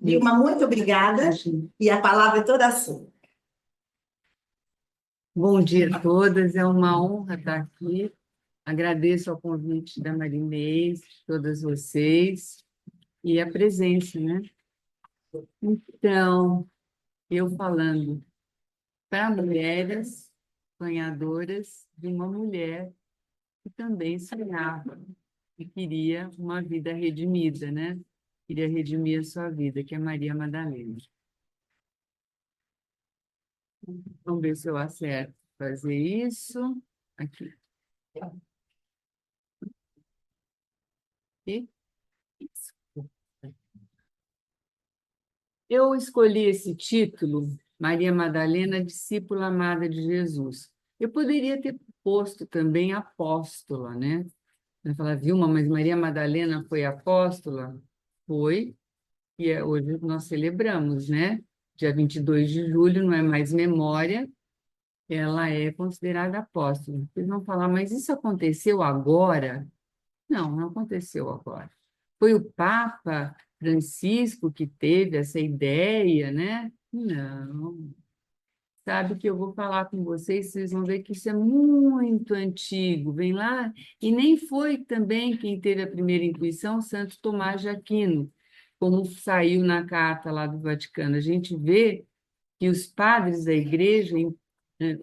Dilma, muito obrigada e a palavra é toda sua. Bom dia a todas, é uma honra estar aqui. Agradeço ao convite da Marinês, de todas vocês, e a presença, né? Então, eu falando para mulheres sonhadoras de uma mulher que também sonhava e queria uma vida redimida, né? Queria redimir a sua vida, que é Maria Madalena. Vamos ver se eu acerto fazer isso. Aqui. E isso. Eu escolhi esse título, Maria Madalena, discípula amada de Jesus. Eu poderia ter posto também apóstola, né? Vai falar, Vilma, mas Maria Madalena foi apóstola? Foi, e hoje nós celebramos, né? Dia 22 de julho, não é mais memória, ela é considerada apóstola. Vocês vão falar, mas isso aconteceu agora? Não, não aconteceu agora. Foi o Papa Francisco que teve essa ideia, né? Não. Sabe que eu vou falar com vocês, vocês vão ver que isso é muito antigo, vem lá, e nem foi também quem teve a primeira intuição, Santo Tomás de Aquino, como saiu na carta lá do Vaticano. A gente vê que os padres da igreja,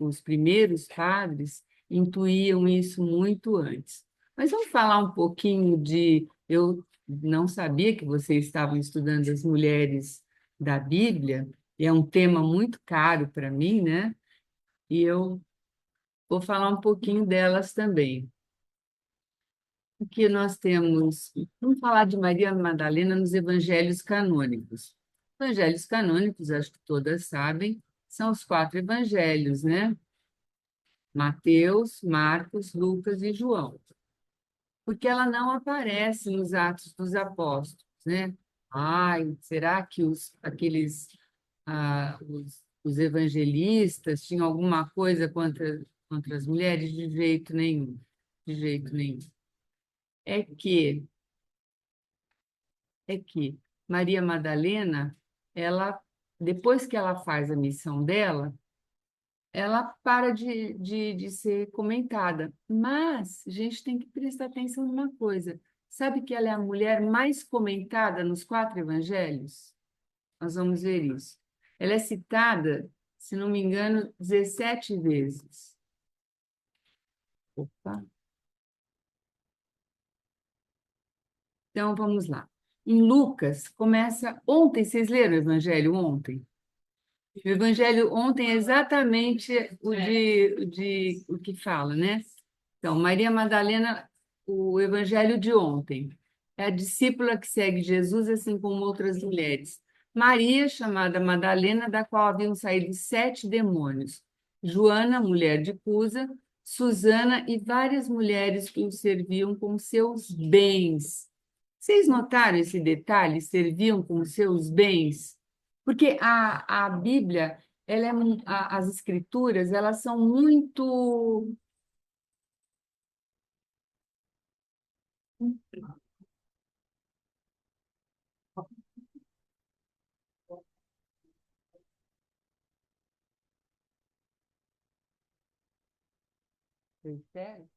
os primeiros padres, intuíam isso muito antes. Mas vamos falar um pouquinho de. Eu não sabia que vocês estavam estudando as mulheres da Bíblia, e é um tema muito caro para mim, né? E eu vou falar um pouquinho delas também. O que nós temos? Vamos falar de Maria Madalena nos evangelhos canônicos. Evangelhos canônicos, acho que todas sabem, são os 4 evangelhos, né? Mateus, Marcos, Lucas e João. Porque ela não aparece nos Atos dos Apóstolos, né? Ai, será que os evangelistas tinham alguma coisa contra as mulheres? De jeito nenhum, de jeito nenhum. É que é que Maria Madalena, ela, depois que ela faz a missão dela, ela para de ser comentada. Mas a gente tem que prestar atenção numa coisa. Sabe que ela é a mulher mais comentada nos 4 evangelhos? Nós vamos ver isso. Ela é citada, se não me engano, 17 vezes. Opa. Então, vamos lá. Em Lucas, começa ontem, vocês leram o Evangelho ontem? O Evangelho ontem é exatamente o que fala, né? Então, Maria Madalena, o Evangelho de ontem, é a discípula que segue Jesus, assim como outras mulheres. Maria, chamada Madalena, da qual haviam saído 7 demônios. Joana, mulher de Cusa, Susana e várias mulheres que o serviam com seus bens. Vocês notaram esse detalhe? Serviam com seus bens? Porque a Bíblia, as escrituras, elas são muito. Sério?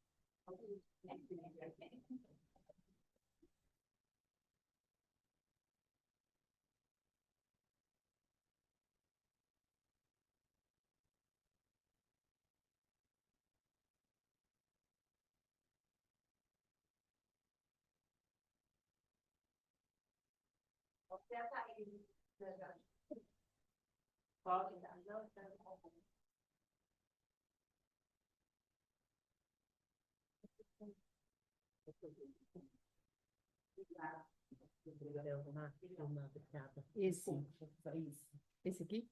Esse, esse aqui?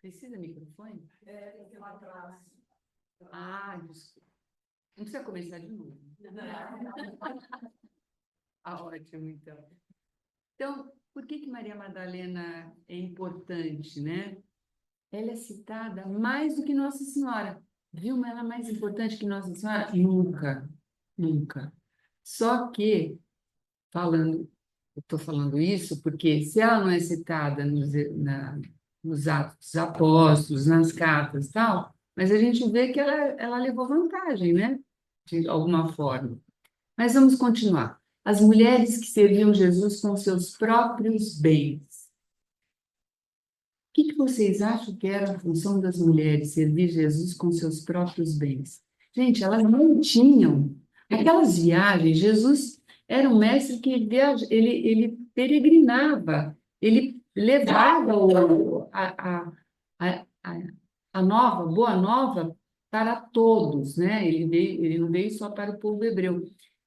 Precisa microfone? Ah, desculpa. Não precisa começar de novo. Ah, ótimo, então. Então, por que Maria Madalena é importante, né? Ela é citada mais do que Nossa Senhora. Viu? Mas ela é mais importante que Nossa Senhora? Nunca, nunca. Só que, falando estou falando isso porque se ela não é citada nos Atos dos Apóstolos, nas cartas e tal, mas a gente vê que ela levou vantagem, né? De alguma forma. Mas vamos continuar. As mulheres que serviam Jesus com seus próprios bens. O que vocês acham que era a função das mulheres, servir Jesus com seus próprios bens? Gente, elas não tinham. Aquelas viagens, Jesus era um mestre que ele peregrinava, ele levava a nova, boa nova para todos, né? Ele não veio só para o povo hebreu.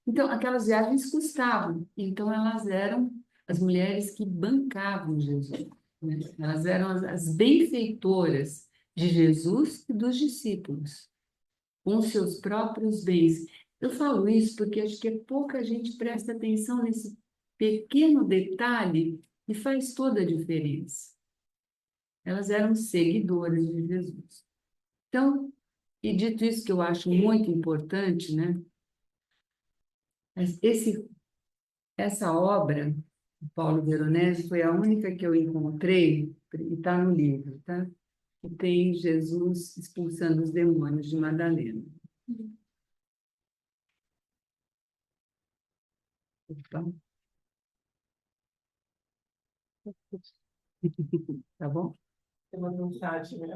Então, aquelas viagens custavam. Então, elas eram as mulheres que bancavam Jesus, né? Elas eram as benfeitoras de Jesus e dos discípulos, com seus próprios bens. Eu falo isso porque acho que pouca gente presta atenção nesse pequeno detalhe e faz toda a diferença. Elas eram seguidoras de Jesus. Então, e dito isso que eu acho muito importante, né? Essa obra, Paulo Veronese, foi a única que eu encontrei, e está no livro, tá? Que tem Jesus expulsando os demônios de Madalena. Então, tá bom? Tem uma mensagem, né?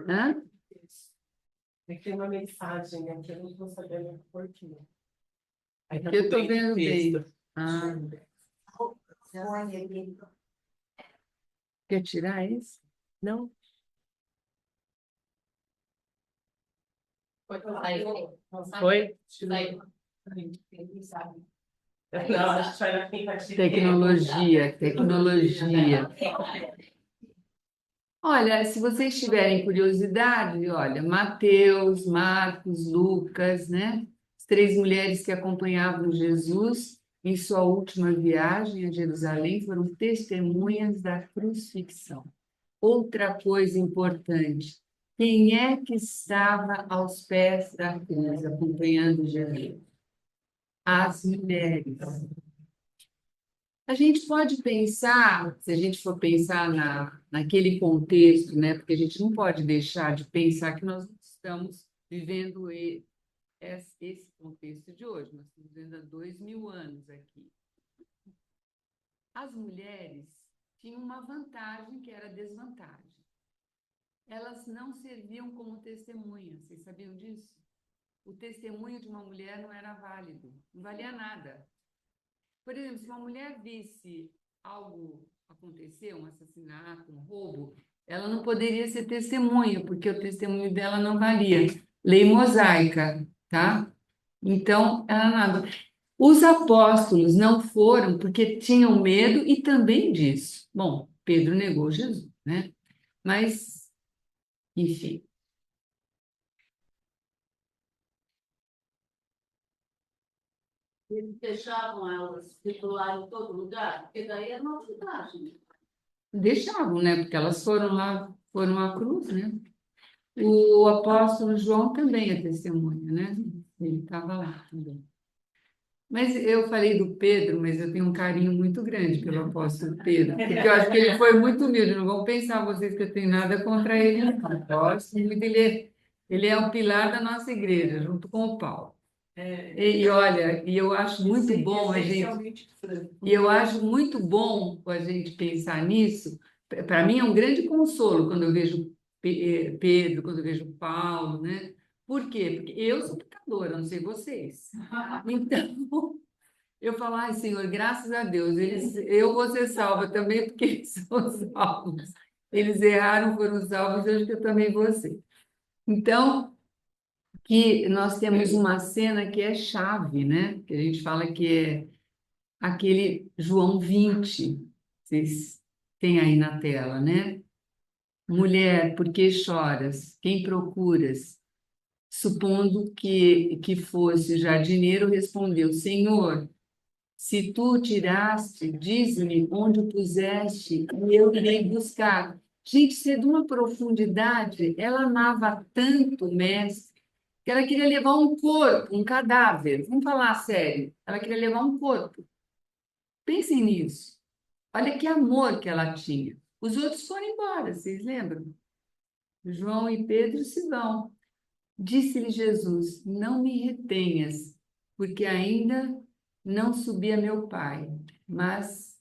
Hã? Tem uma mensagem aqui, eu não estou sabendo por quê. Aí tá Eu estou tudo bem vendo no bem. texto. Ah, quer tirar esse? Não? Foi? Foi? Não, a gente vai na tentativa. Tecnologia. Olha, se vocês tiverem curiosidade, olha, Mateus, Marcos, Lucas, né? As três mulheres que acompanhavam Jesus em sua última viagem a Jerusalém foram testemunhas da crucifixão. Outra coisa importante, quem é que estava aos pés da cruz acompanhando Jesus? As mulheres. A gente pode pensar, se a gente for pensar naquele contexto, né? Porque a gente não pode deixar de pensar que nós não estamos vivendo esse contexto de hoje, nós estamos vivendo há 2000 anos aqui. As mulheres tinham uma vantagem que era a desvantagem. Elas não serviam como testemunhas, vocês sabiam disso? O testemunho de uma mulher não era válido, não valia nada. Por exemplo, se uma mulher visse algo acontecer, um assassinato, um roubo, ela não poderia ser testemunha, porque o testemunho dela não valia. Lei mosaica, tá? Então, ela nada. Os apóstolos não foram porque tinham medo e também disso. Bom, Pedro negou Jesus, né? Mas, enfim. Eles deixavam elas circular em todo lugar, porque daí é uma vantagem. Deixavam, né? Porque elas foram lá, foram à cruz, né? O apóstolo João também é testemunha, né? Ele estava lá também. Mas eu falei do Pedro, mas eu tenho um carinho muito grande pelo apóstolo Pedro, porque eu acho que ele foi muito humilde. Não vão pensar vocês que eu tenho nada contra ele, não. Eu gosto muito. Ele é o pilar da nossa igreja, junto com o Paulo. E olha, e eu acho muito bom a gente. E eu acho muito bom a gente pensar nisso. Para mim é um grande consolo quando eu vejo Pedro, quando eu vejo Paulo, né? Por quê? Porque eu sou pecadora, não sei vocês. Então, eu falo, ai, Senhor, graças a Deus, eu vou ser salva também, porque eles são salvos. Eles erraram, foram salvos, eu acho que eu também vou ser. Então, que nós temos uma cena que é chave, né? Que a gente fala que é aquele João 20, vocês têm aí na tela, né? Mulher, por que choras? Quem procuras? Supondo que fosse jardineiro, respondeu: Senhor, se tu o tiraste, diz-me onde o puseste e eu irei buscar. Gente, isso é de uma profundidade. Ela amava tanto o mestre que ela queria levar um corpo, um cadáver. Vamos falar sério. Ela queria levar um corpo. Pensem nisso. Olha que amor que ela tinha. Os outros foram embora, vocês lembram? João e Pedro se vão. Disse-lhe Jesus: Não me retenhas, porque ainda não subi a meu Pai, mas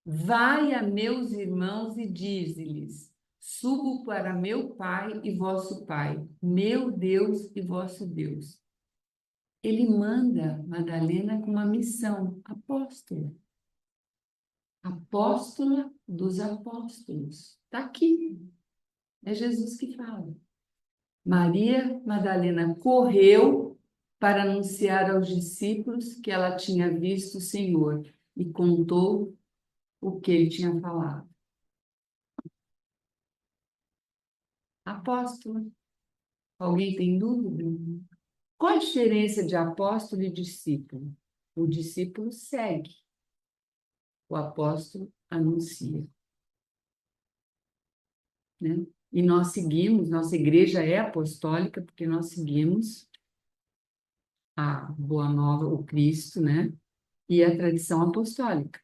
vai a meus irmãos e dize-lhes: Subo para meu Pai e vosso Pai, meu Deus e vosso Deus. Ele manda Madalena com uma missão, apóstola. Apóstola dos apóstolos. Está aqui. É Jesus que fala. Maria Madalena correu para anunciar aos discípulos que ela tinha visto o Senhor e contou o que ele tinha falado. Apóstola. Alguém tem dúvida? Qual a diferença de apóstolo e discípulo? O discípulo segue, o apóstolo anuncia, né? E nós seguimos, nossa igreja é apostólica porque nós seguimos a Boa Nova, o Cristo, né? E a tradição apostólica.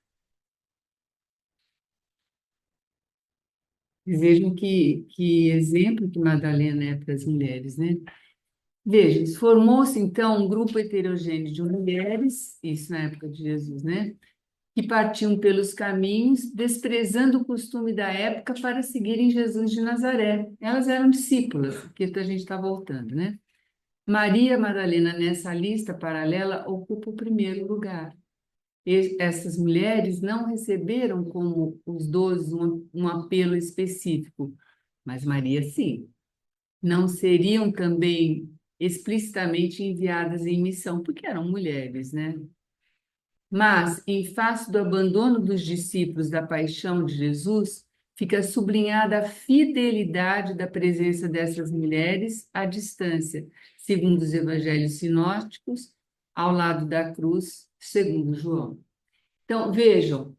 Vejam que exemplo que Madalena é para as mulheres, né? Vejam, formou-se então um grupo heterogêneo de mulheres, isso na época de Jesus, né? Que partiam pelos caminhos, desprezando o costume da época para seguirem Jesus de Nazaré. Elas eram discípulas, porque a gente está voltando, né? Maria Madalena, nessa lista paralela, ocupa o primeiro lugar. Essas mulheres não receberam como os 12 um apelo específico, mas Maria sim. Não seriam também explicitamente enviadas em missão, porque eram mulheres, né? Mas, em face do abandono dos discípulos da paixão de Jesus, fica sublinhada a fidelidade da presença dessas mulheres à distância, segundo os evangelhos sinóticos, ao lado da cruz, segundo João. Então, vejam,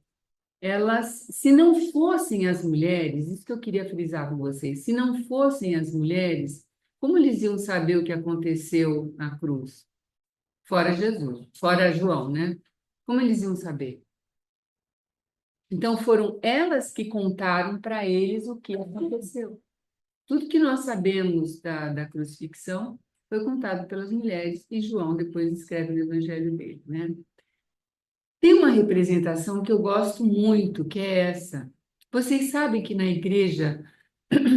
elas, se não fossem as mulheres, isso que eu queria frisar com vocês, se não fossem as mulheres, como eles iam saber o que aconteceu na cruz? Fora Jesus, fora João, né? Como eles iam saber? Então, foram elas que contaram para eles o que aconteceu. Tudo que nós sabemos da crucifixão foi contado pelas mulheres e João depois escreve o evangelho dele, né? Tem uma representação que eu gosto muito, que é essa. Vocês sabem que na igreja,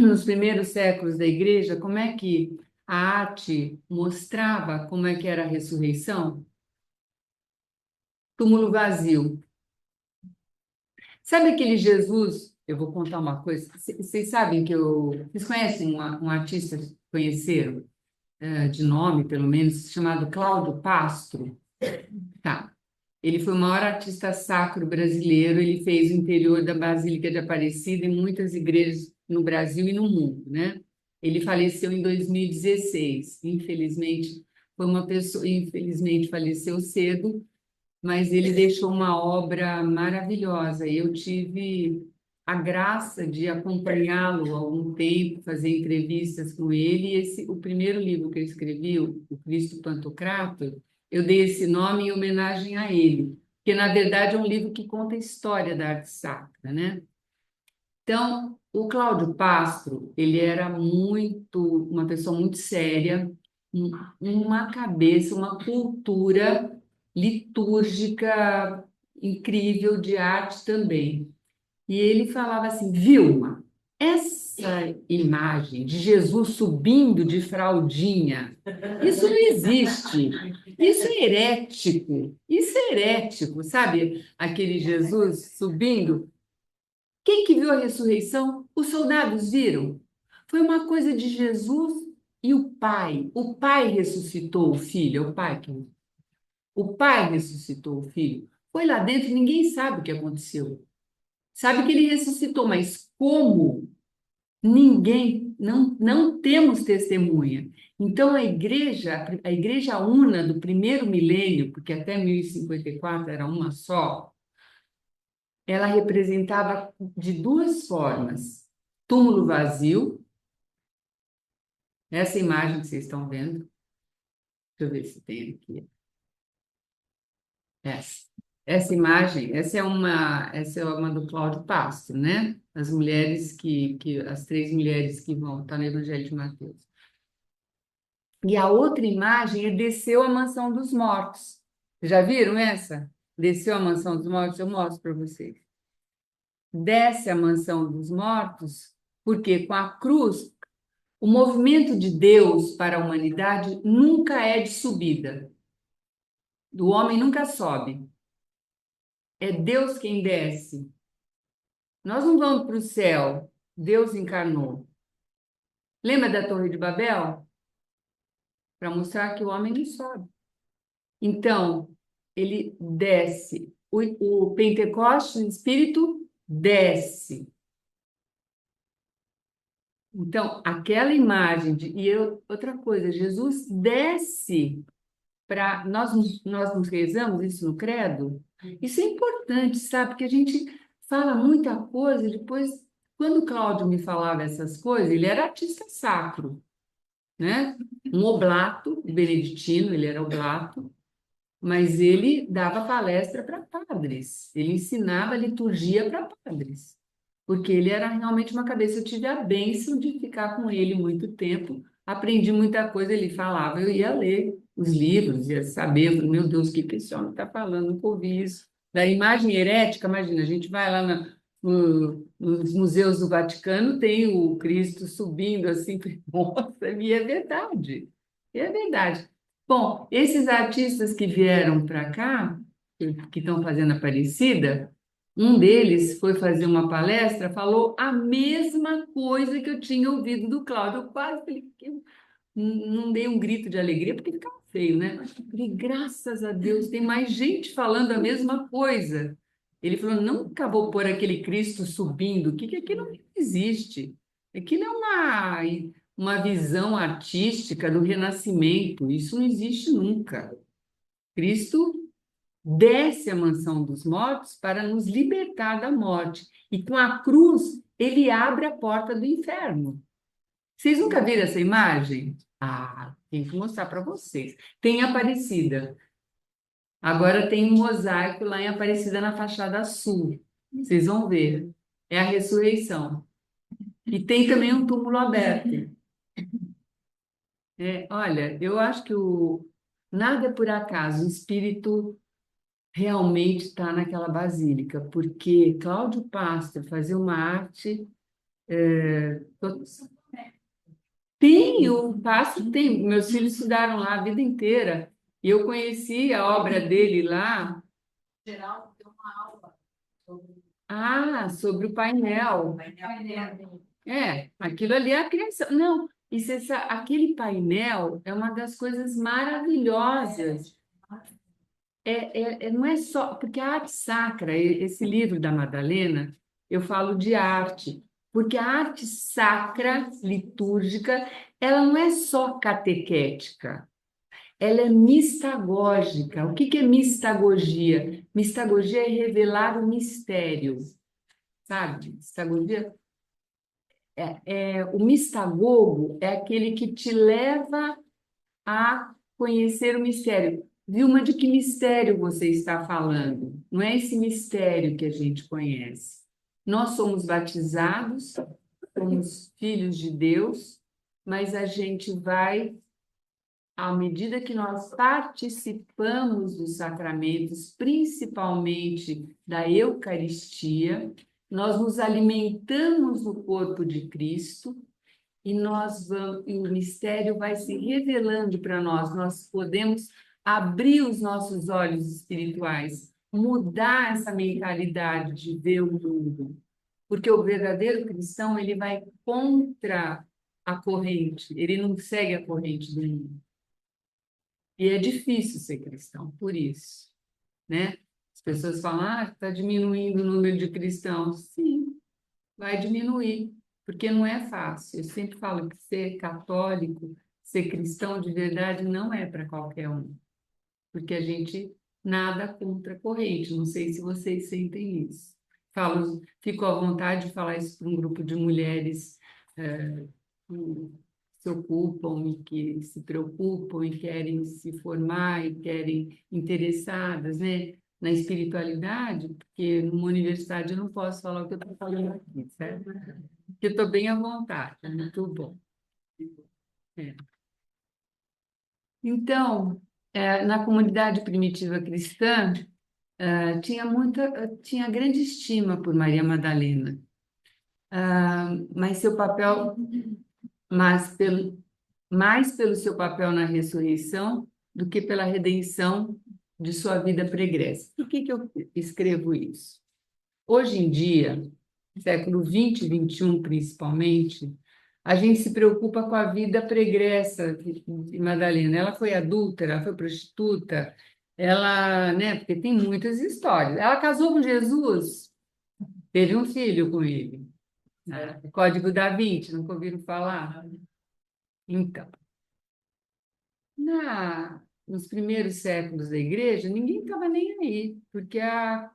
nos primeiros séculos da igreja, como é que a arte mostrava como é que era a ressurreição? Túmulo vazio. Sabe aquele Jesus? Eu vou contar uma coisa. Vocês sabem que eu. Vocês conhecem um artista que conheceram, de nome, pelo menos, chamado Cláudio Pastro? Tá. Ele foi o maior artista sacro brasileiro. Ele fez o interior da Basílica de Aparecida em muitas igrejas no Brasil e no mundo, né? Ele faleceu em 2016. Infelizmente, foi uma pessoa. Infelizmente, faleceu cedo, mas ele deixou uma obra maravilhosa. Eu tive a graça de acompanhá-lo há algum tempo, fazer entrevistas com ele. E o primeiro livro que eu escrevi, o Cristo Pantocrator, eu dei esse nome em homenagem a ele, porque na verdade é um livro que conta a história da arte sacra, né? Então, o Cláudio Pastro, ele era uma pessoa muito séria, uma cabeça, uma cultura litúrgica incrível de arte também. E ele falava assim: Vilma, essa imagem de Jesus subindo de fraldinha, isso não existe. Isso é herético. Isso é herético, sabe? Aquele Jesus subindo. Quem que viu a ressurreição? Os soldados viram. Foi uma coisa de Jesus e o Pai. O Pai ressuscitou o Filho, é o Pai que o Pai ressuscitou o Filho. Foi lá dentro, ninguém sabe o que aconteceu. Sabe que ele ressuscitou, mas como? Ninguém, não temos testemunha. Então a igreja una do primeiro milênio, porque até 1054 era uma só, ela representava de duas formas: túmulo vazio, essa imagem que vocês estão vendo, deixa eu ver se tem aqui, essa. essa é uma do Cláudio Castro, né? As mulheres as três mulheres que vão estar no Evangelho de Mateus. E a outra imagem é desceu à mansão dos mortos. Já viram essa? Desceu à mansão dos mortos? Eu mostro para vocês. Desce à mansão dos mortos, porque com a cruz, o movimento de Deus para a humanidade nunca é de subida. O homem nunca sobe. É Deus quem desce. Nós não vamos para o céu. Deus encarnou. Lembra da Torre de Babel? Para mostrar que o homem não sobe. Então, ele desce. O Pentecostes, o Espírito, desce. Então, aquela imagem de. Outra coisa, Jesus desce para. Nós nos rezamos isso no credo. Isso é importante, sabe? Porque a gente fala muita coisa, depois, quando o Cláudio me falava essas coisas, ele era artista sacro, né? Um oblato, beneditino, ele era oblato, mas ele dava palestra para padres, ele ensinava liturgia para padres, porque ele era realmente uma cabeça. Eu tive a bênção de ficar com ele muito tempo, aprendi muita coisa, ele falava, eu ia ler os livros, ia saber, eu falei, meu Deus, o que que esse homem está falando? Nunca ouvi isso. Da imagem herética, imagina, a gente vai lá nos museus do Vaticano, tem o Cristo subindo assim, nossa, e é verdade, é verdade. Bom, esses artistas que vieram para cá, que estão fazendo Aparecida, um deles foi fazer uma palestra, falou a mesma coisa que eu tinha ouvido do Cláudio. Eu quase falei, não dei um grito de alegria, porque ficava feio, né? Falei, graças a Deus, tem mais gente falando a mesma coisa. Ele falou, nunca vou pôr aquele Cristo subindo, que aquilo não existe. Aquilo é uma visão artística do Renascimento, isso não existe nunca. Cristo desce à mansão dos mortos para nos libertar da morte. E com a cruz, ele abre a porta do inferno. Vocês nunca viram essa imagem? Ah, tem que mostrar para vocês. Tem Aparecida. Agora tem um mosaico lá em Aparecida na fachada sul. Vocês vão ver. É a ressurreição. E tem também um túmulo aberto. Olha, eu acho que nada é por acaso. O espírito realmente está naquela basílica, porque Cláudio Pastor fazia uma arte. Tem, o Pastor tem. Meus filhos estudaram lá a vida inteira. E eu conheci a obra dele lá. Geral, deu uma aula sobre Sobre o painel. Aquilo ali é a criação. Não, aquele painel é uma das coisas maravilhosas. Não é só, porque a arte sacra, esse livro da Madalena, eu falo de arte, porque a arte sacra, litúrgica, ela não é só catequética, ela é mistagógica. O que que é mistagogia? Mistagogia é revelar o mistério, sabe? Mistagogia o mistagogo é aquele que te leva a conhecer o mistério. Vilma, de que mistério você está falando? Não é esse mistério que a gente conhece. Nós somos batizados, somos filhos de Deus, mas a gente vai, à medida que nós participamos dos sacramentos, principalmente da Eucaristia, nós nos alimentamos do corpo de Cristo e o mistério vai se revelando para nós. Nós podemos abrir os nossos olhos espirituais, mudar essa mentalidade de ver o mundo, porque o verdadeiro cristão ele vai contra a corrente, ele não segue a corrente do mundo. E é difícil ser cristão, por isso, né? As pessoas falam, está diminuindo o número de cristãos. Sim, vai diminuir, porque não é fácil. Eu sempre falo que ser católico, ser cristão de verdade não é para qualquer um, porque a gente nada contra a corrente. Não sei se vocês sentem isso. Fico à vontade de falar isso para um grupo de mulheres que se ocupam e que se preocupam e querem se formar e querem interessadas, né, na espiritualidade, porque numa universidade eu não posso falar o que eu estou falando aqui, certo? Porque eu estou bem à vontade, é muito bom. É. Então, na comunidade primitiva cristã, tinha grande estima por Maria Madalena, mas seu papel, mas pelo, mais pelo seu papel na ressurreição do que pela redenção de sua vida pregressa. Por que eu escrevo isso? Hoje em dia, século XX, XXI principalmente, a gente se preocupa com a vida pregressa de Madalena. Ela foi adúltera, ela foi prostituta, ela, né, porque tem muitas histórias. Ela casou com Jesus, teve um filho com ele. Né? Código da Vinci, nunca ouviram falar? Então, nos primeiros séculos da igreja, ninguém estava nem aí, porque a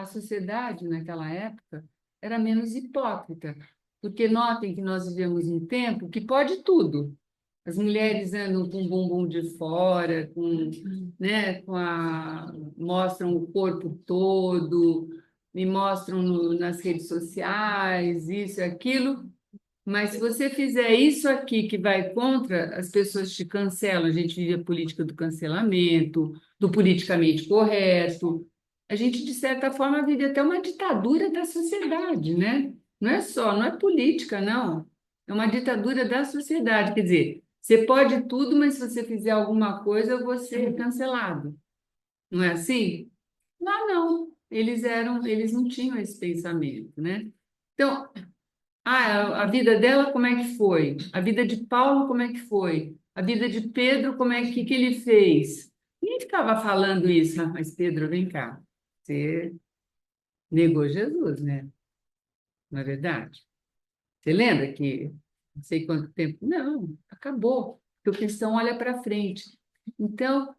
sociedade naquela época era menos hipócrita. Porque notem que nós vivemos um tempo que pode tudo. As mulheres andam com o bumbum de fora, né, mostram o corpo todo, me mostram nas redes sociais, isso e aquilo. Mas se você fizer isso aqui que vai contra, as pessoas te cancelam. A gente vive a política do cancelamento, do politicamente correto. A gente, de certa forma, vive até uma ditadura da sociedade, né? Não é política, não. É uma ditadura da sociedade. Quer dizer, você pode tudo, mas se você fizer alguma coisa, você é cancelado. Não é assim? Lá não. Eles não tinham esse pensamento, né? Então, a vida dela, como é que foi? A vida de Paulo, como é que foi? A vida de Pedro, como é que ele fez? Ninguém ficava falando isso, mas Pedro, vem cá, você negou Jesus, né? Não é verdade? Você lembra que não sei quanto tempo? Não, acabou, porque o cristão olha para frente. Então,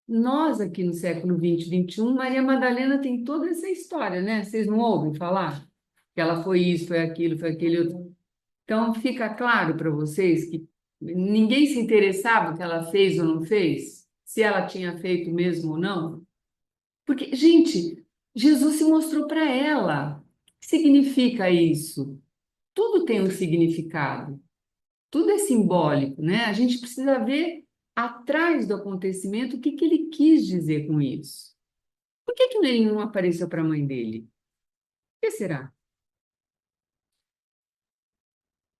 nós aqui no século XX, XXI, Maria Madalena tem toda essa história, né? Vocês não ouvem falar? Que ela foi isso, foi aquele outro. Então, fica claro para vocês que ninguém se interessava o que ela fez ou não fez, se ela tinha feito mesmo ou não. Porque, gente, Jesus se mostrou para ela. O que significa isso? Tudo tem um significado, tudo é simbólico, né? A gente precisa ver atrás do acontecimento o que que ele quis dizer com isso. Por que que ele não apareceu para a mãe dele? Por que será?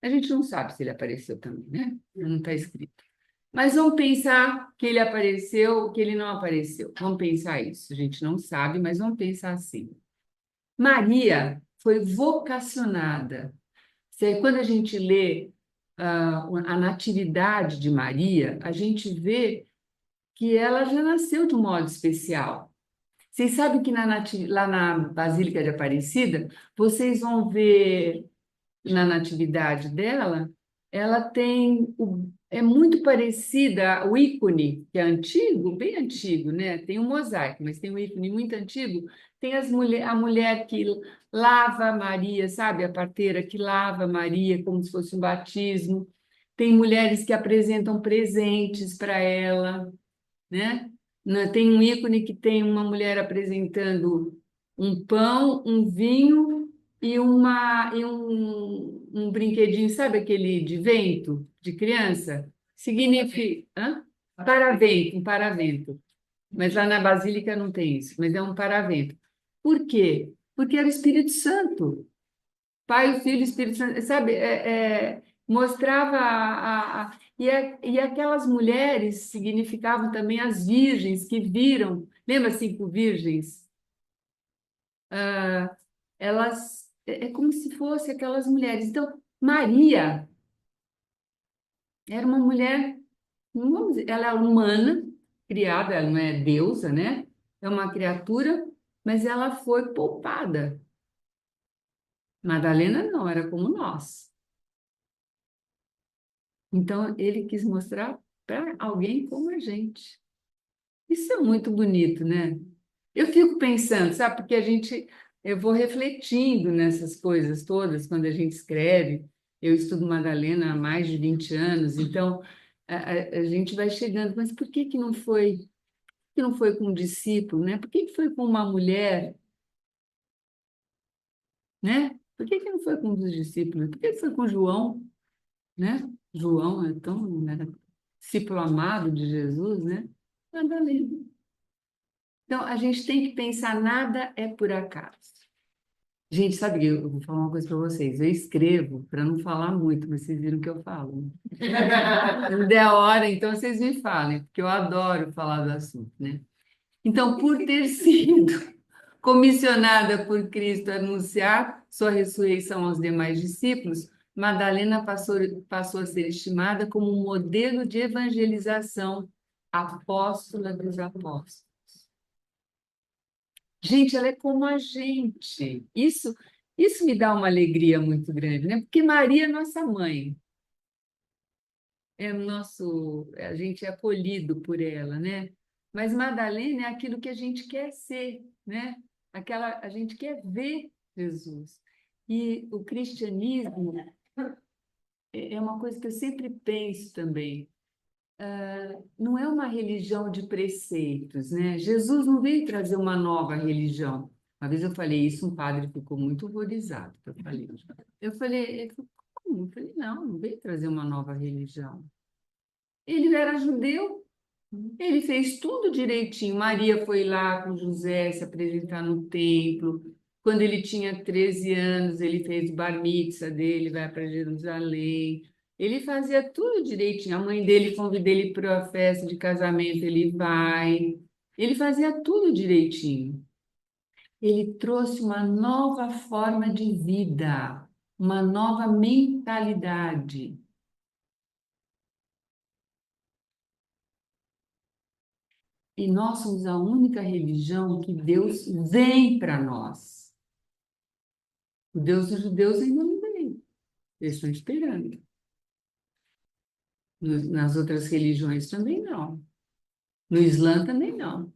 A gente não sabe se ele apareceu também, né? Não está escrito. Mas vamos pensar que ele apareceu, que ele não apareceu. Vamos pensar isso. A gente não sabe, mas vamos pensar assim. Maria foi vocacionada. Quando a gente lê a Natividade de Maria, a gente vê que ela já nasceu de um modo especial. Vocês sabem que lá na Basílica de Aparecida, vocês vão ver na natividade dela, ela tem é muito parecida, o ícone, que é antigo, bem antigo, né? Tem um mosaico, mas tem um ícone muito antigo, tem a mulher que lava Maria, sabe? A parteira que lava Maria como se fosse um batismo. Tem mulheres que apresentam presentes para ela, né? Tem um ícone que tem uma mulher apresentando um pão, um vinho e um brinquedinho, sabe aquele de vento, de criança? Significa, hã? Paravento, um paravento. Mas lá na Basílica não tem isso, mas é um paravento. Por quê? Porque era o Espírito Santo. Pai, o Filho e o Espírito Santo, sabe? Mostrava e aquelas mulheres significavam também as virgens que viram, lembra cinco virgens? Elas é como se fossem aquelas mulheres. Então, Maria era uma mulher, não vamos dizer, ela é humana, criada, ela não é deusa, né? É uma criatura, mas ela foi poupada. Madalena não, era como nós. Então, ele quis mostrar para alguém como a gente. Isso é muito bonito, né? Eu fico pensando, sabe, porque eu vou refletindo nessas coisas todas quando a gente escreve. Eu estudo Madalena há mais de 20 anos, então a gente vai chegando, mas por que que não foi? que não foi com um discípulo, né? Por que que foi com uma mulher, né? Por que que não foi com um dos discípulos? Por que que foi com João, né? João é tão, era discípulo amado de Jesus, né? Madalena. Então, a gente tem que pensar, nada é por acaso. Gente, sabe, eu vou falar uma coisa para vocês. Eu escrevo para não falar muito, mas vocês viram que eu falo, né? Quando der a hora, então vocês me falem, porque eu adoro falar do assunto, né? Então, por ter sido comissionada por Cristo a anunciar sua ressurreição aos demais discípulos, Madalena passou a ser estimada como um modelo de evangelização, apóstola dos apóstolos. Gente, ela é como a gente. Isso me dá uma alegria muito grande, né? Porque Maria é nossa mãe. A gente é acolhido por ela, né? Mas Madalena é aquilo que a gente quer ser, né? A gente quer ver Jesus. E o cristianismo é uma coisa que eu sempre penso também. Não é uma religião de preceitos, né? Jesus não veio trazer uma nova religião. Uma vez eu falei isso, um padre ficou muito horrorizado. Ele falou, como? Eu falei, não veio trazer uma nova religião. Ele era judeu, ele fez tudo direitinho. Maria foi lá com José se apresentar no templo. Quando ele tinha 13 anos, ele fez o bar mitzvah dele, vai para Jerusalém. Ele fazia tudo direitinho. A mãe dele convida ele para a festa de casamento, ele vai. Ele fazia tudo direitinho. Ele trouxe uma nova forma de vida, uma nova mentalidade. E nós somos a única religião que Deus vem para nós. O Deus dos judeus ainda não veio. Eles estão esperando. Nas outras religiões também não. No Islã também não.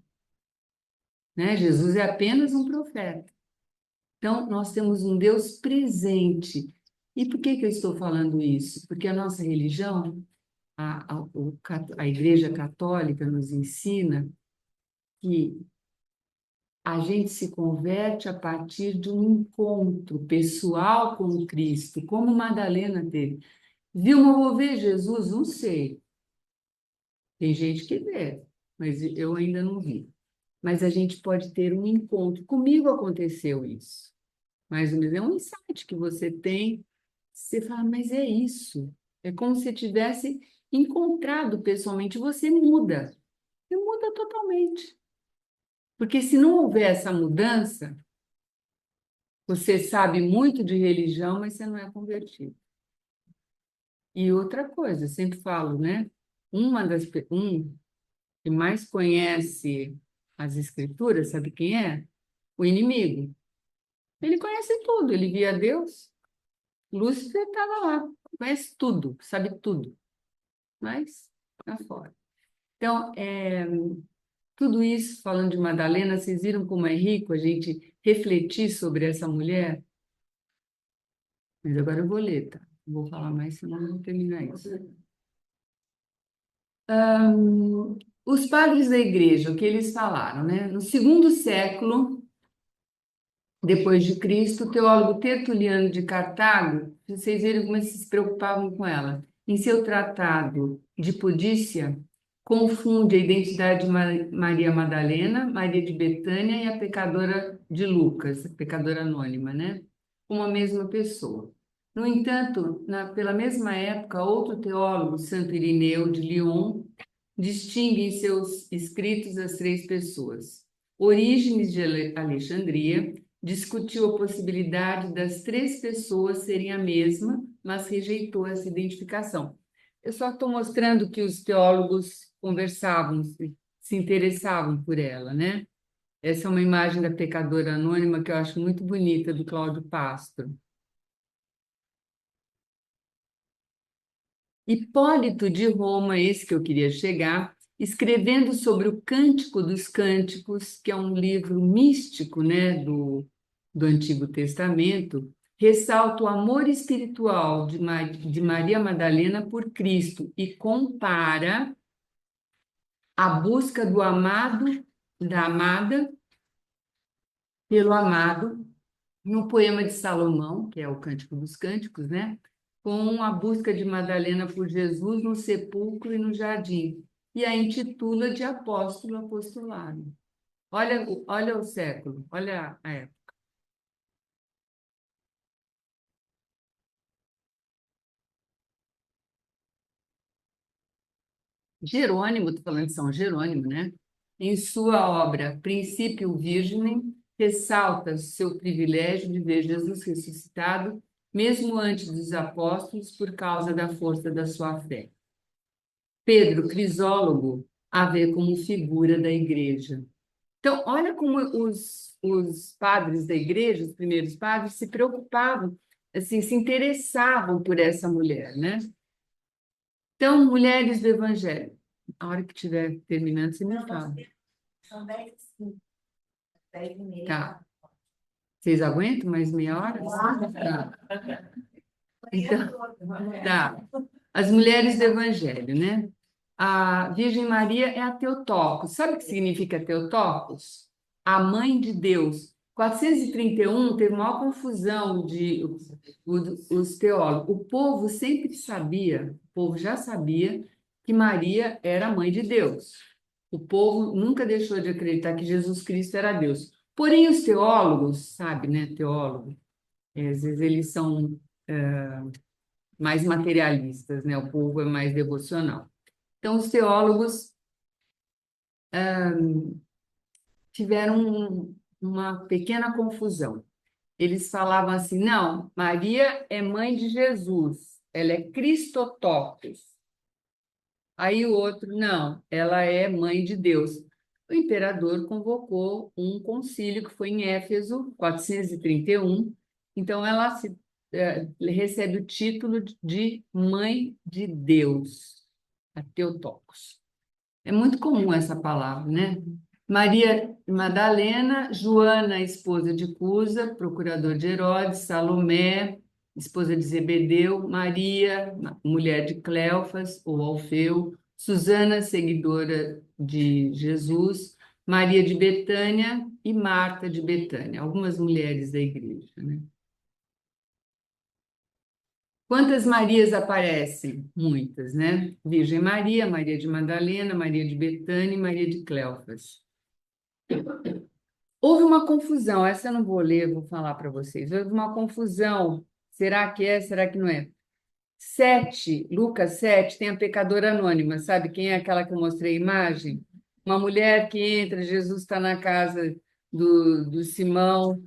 Né? Jesus é apenas um profeta. Então, nós temos um Deus presente. E por que que eu estou falando isso? Porque a nossa religião, a Igreja Católica nos ensina que a gente se converte a partir de um encontro pessoal com Cristo, como Madalena teve. Viu, eu vou ver Jesus? Não sei. Tem gente que vê, mas eu ainda não vi. Mas a gente pode ter um encontro. Comigo aconteceu isso. Mais ou menos, é um insight que você tem. Você fala, mas é isso. É como se tivesse encontrado pessoalmente. Você muda. Você muda totalmente. Porque se não houver essa mudança, você sabe muito de religião, mas você não é convertido. E outra coisa, eu sempre falo, né? Um que mais conhece as escrituras, sabe quem é? O inimigo. Ele conhece tudo, ele via Deus. Lúcifer estava lá, conhece tudo, sabe tudo, mas está fora. Então, tudo isso, falando de Madalena, vocês viram como é rico a gente refletir sobre essa mulher? Mas agora eu vou ler, tá? Não vou falar mais, senão eu não vou terminar isso. Os padres da igreja, o que eles falaram, né? No segundo século depois de Cristo, o teólogo Tertuliano de Cartago, vocês viram como eles se preocupavam com ela. Em seu tratado de Pudícia, confunde a identidade de Maria Madalena, Maria de Betânia e a pecadora de Lucas, a pecadora anônima, né? Uma mesma pessoa. No entanto, pela mesma época, outro teólogo, Santo Irineu de Lyon, distingue em seus escritos as três pessoas. Orígenes de Alexandria discutiu a possibilidade das três pessoas serem a mesma, mas rejeitou essa identificação. Eu só estou mostrando que os teólogos conversavam, se interessavam por ela, né? Essa é uma imagem da pecadora anônima que eu acho muito bonita, do Cláudio Pastro. Hipólito de Roma, esse que eu queria chegar, escrevendo sobre o Cântico dos Cânticos, que é um livro místico, né, do Antigo Testamento, ressalta o amor espiritual de Maria Madalena por Cristo e compara a busca do amado, da amada, pelo amado, no poema de Salomão, que é o Cântico dos Cânticos, né? Com a busca de Madalena por Jesus no sepulcro e no jardim, e a intitula de Apóstolo Apostolado. Olha o século, olha a época. Jerônimo, estou falando de São Jerônimo, né? Em sua obra Princípio Virgem, ressalta seu privilégio de ver Jesus ressuscitado, mesmo antes dos apóstolos, por causa da força da sua fé. Pedro Crisólogo a vê como figura da igreja. Então, olha como os padres da igreja, os primeiros padres, se preocupavam, assim, se interessavam por essa mulher, né? Então, mulheres do Evangelho. A hora que estiver terminando, você me fala. São 10h05. 10h30. Tá. Vocês aguentam mais meia hora? Tá. Então, tá. As mulheres do Evangelho, né? A Virgem Maria é a Theotokos. Sabe o que significa Theotokos? A mãe de Deus. 431 teve maior confusão de os teólogos. O povo sempre sabia, o povo já sabia que Maria era a mãe de Deus. O povo nunca deixou de acreditar que Jesus Cristo era Deus. Porém, os teólogos, sabe, né, teólogo, às vezes eles são mais materialistas, né? O povo é mais devocional. Então, os teólogos tiveram uma pequena confusão. Eles falavam assim, não, Maria é mãe de Jesus, ela é Christotokos. Aí o outro, não, ela é mãe de Deus. O imperador convocou um concílio que foi em Éfeso, 431. Então, ela recebe o título de mãe de Deus, a Theotokos. É muito comum essa palavra, né? Maria Madalena, Joana, esposa de Cusa, procurador de Herodes, Salomé, esposa de Zebedeu, Maria, mulher de Cleofas ou Alfeu, Susana, seguidora de Jesus, Maria de Betânia e Marta de Betânia, algumas mulheres da igreja, né? Quantas Marias aparecem? Muitas, né? Virgem Maria, Maria de Madalena, Maria de Betânia e Maria de Cleofas. Houve uma confusão, essa eu não vou ler, vou falar para vocês. Houve uma confusão. Será que é? Será que não é? 7, Lucas 7, tem a pecadora anônima. Sabe quem é aquela que eu mostrei a imagem? Uma mulher que entra, Jesus está na casa do Simão,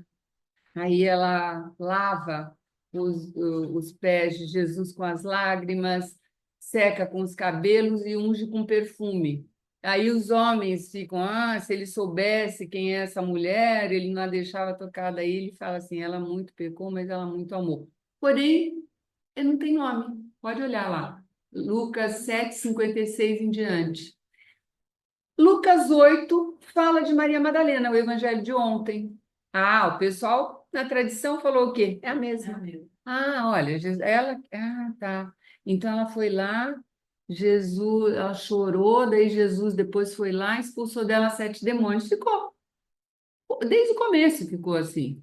aí ela lava os pés de Jesus com as lágrimas, seca com os cabelos e unge com perfume. Aí os homens ficam, se ele soubesse quem é essa mulher, ele não a deixava tocar. Daí ele fala assim, ela muito pecou, mas ela muito amou. Porém, ele não tem nome, pode olhar lá. Lucas 7, 56 em diante. Lucas 8 fala de Maria Madalena, o evangelho de ontem. O pessoal na tradição falou o quê? É a mesma. Olha, ela. Tá. Então ela foi lá, Jesus, ela chorou, daí Jesus depois foi lá, expulsou dela 7 demônios. Ficou. Desde o começo ficou assim.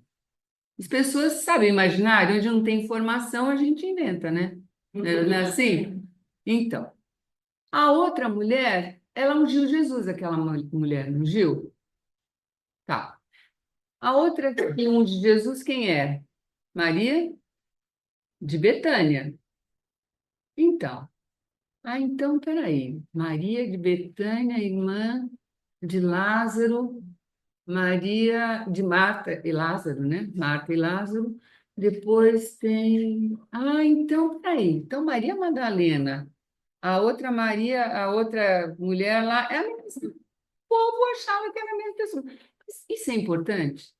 As pessoas sabem imaginar, onde não tem informação, a gente inventa, né? Não é assim? Então, a outra mulher, ela ungiu Jesus, aquela mulher, não ungiu? Tá. A outra que unge Jesus, quem é? Maria de Betânia. Então, então, peraí. Maria de Betânia, irmã de Lázaro, Maria de Marta e Lázaro, né? Marta e Lázaro. Depois tem. Então, peraí. Então, Maria Madalena, a outra Maria, a outra mulher lá, é a mesma. O povo achava que era a mesma pessoa. Isso é importante?